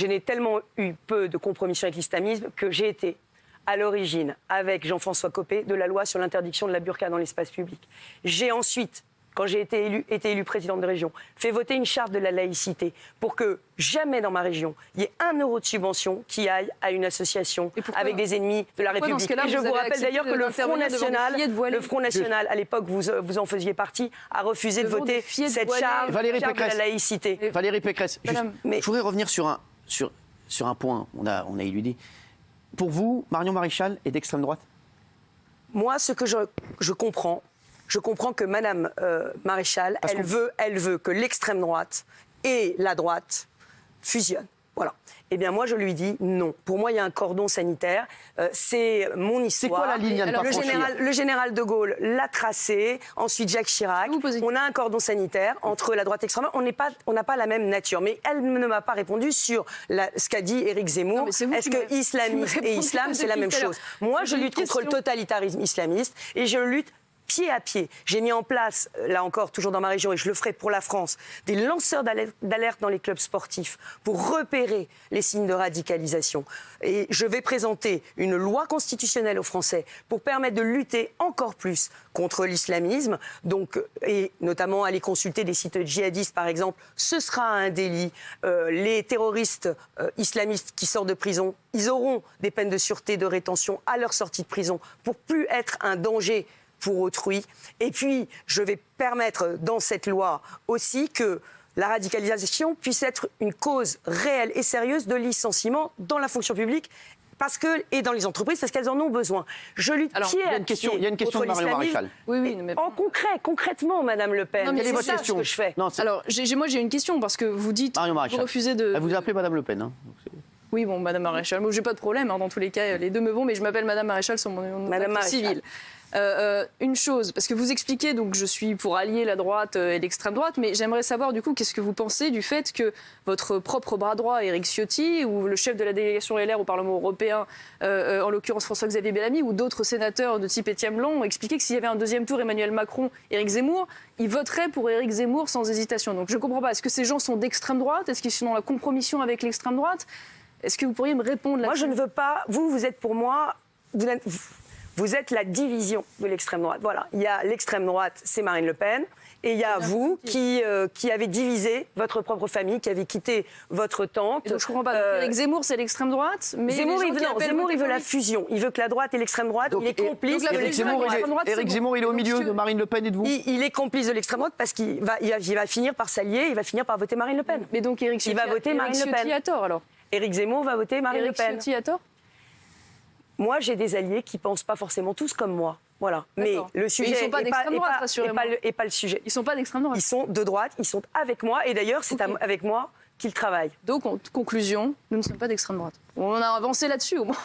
je n'ai tellement eu peu de compromission avec l'islamisme que j'ai été à l'origine, avec Jean-François Copé, de la loi sur l'interdiction de la burqa dans l'espace public. J'ai ensuite, quand j'ai été élue présidente de région, fait voter une charte de la laïcité pour que jamais dans ma région, il y ait 1 euro de subvention qui aille à une association avec des ennemis de la République. Et je vous rappelle d'ailleurs que le Front National, à l'époque, vous en faisiez partie, a refusé de voter cette charte de la laïcité. Valérie Pécresse, je voudrais revenir sur un point, on a éludé. Pour vous, Marion Maréchal est d'extrême droite ? Moi, ce que je comprends que Madame Maréchal, elle veut que l'extrême droite et la droite fusionnent. Voilà. Eh bien, moi, je lui dis non. Pour moi, il y a un cordon sanitaire. C'est mon histoire. C'est quoi la ligne à ne pas franchir ? Le général de Gaulle l'a tracé. Ensuite, Jacques Chirac. On a un cordon sanitaire entre la droite et l'extrême droite. On n'a pas la même nature. Mais elle ne m'a pas répondu sur ce qu'a dit Éric Zemmour. Est-ce que islamisme et islam, c'est la même chose ? Moi, je lutte contre le totalitarisme islamiste et je lutte pied à pied. J'ai mis en place, là encore, toujours dans ma région, et je le ferai pour la France, des lanceurs d'alerte dans les clubs sportifs pour repérer les signes de radicalisation. Et je vais présenter une loi constitutionnelle aux Français pour permettre de lutter encore plus contre l'islamisme, donc, et notamment aller consulter des sites djihadistes, par exemple. Ce sera un délit. Les terroristes islamistes qui sortent de prison, ils auront des peines de sûreté, de rétention à leur sortie de prison pour plus être un danger pour autrui. Et puis, je vais permettre dans cette loi aussi que la radicalisation puisse être une cause réelle et sérieuse de licenciement dans la fonction publique et dans les entreprises, parce qu'elles en ont besoin. Je lutte pied à pied. Il y a une question de Marion Maréchal. Oui, mais... Concrètement, Madame Le Pen, quelle est votre question ? Ce que je fais. Alors, moi, j'ai une question, parce que vous dites... Marion Maréchal. Vous refusez de... Elle vous a appelé Madame Le Pen, hein. Oui, bon, Madame Maréchal. Moi, j'ai pas de problème, hein, dans tous les cas, les deux me vont, mais je m'appelle Madame Maréchal sur mon nom civil. Une chose, parce que vous expliquez, donc je suis pour allier la droite et l'extrême droite, mais j'aimerais savoir du coup qu'est-ce que vous pensez du fait que votre propre bras droit, Éric Ciotti, ou le chef de la délégation LR au Parlement européen, en l'occurrence François-Xavier Bellamy, ou d'autres sénateurs de type Étienne Blanc, ont expliqué que s'il y avait un deuxième tour Emmanuel Macron, Éric Zemmour, ils voteraient pour Éric Zemmour sans hésitation. Donc je ne comprends pas, est-ce que ces gens sont d'extrême droite ? Est-ce qu'ils sont dans la compromission avec l'extrême droite ? Est-ce que vous pourriez me répondre là-dessus ? Moi, je ne veux pas... Vous êtes pour moi... Vous êtes la division de l'extrême droite. Voilà, il y a l'extrême droite, c'est Marine Le Pen, et il y a vous qui avez divisé votre propre famille, qui avez quitté votre tante. Et donc je comprends pas. Éric Zemmour, c'est l'extrême droite, mais Zemmour, il veut la fusion. Il veut que la droite et l'extrême droite, il est complice. Éric Zemmour, il est au milieu de Marine Le Pen et de vous. Il est complice de l'extrême droite parce qu'il va finir par s'allier, il va finir par voter Marine Le Pen. Mais donc Éric Ciotti, il va voter Marine Le Pen. Ciotti a tort alors. Éric Zemmour va voter Marine Le Pen. Éric Ciotti a tort. Moi, j'ai des alliés qui ne pensent pas forcément tous comme moi. Voilà. Mais le sujet ils sont pas d'extrême droite, rassurez-moi. Et pas le sujet. Ils ne sont pas d'extrême droite. Ils sont de droite, ils sont avec moi. Et d'ailleurs, c'est avec moi qu'ils travaillent. Donc, en conclusion, nous ne sommes pas d'extrême droite. On a avancé là-dessus, au moins.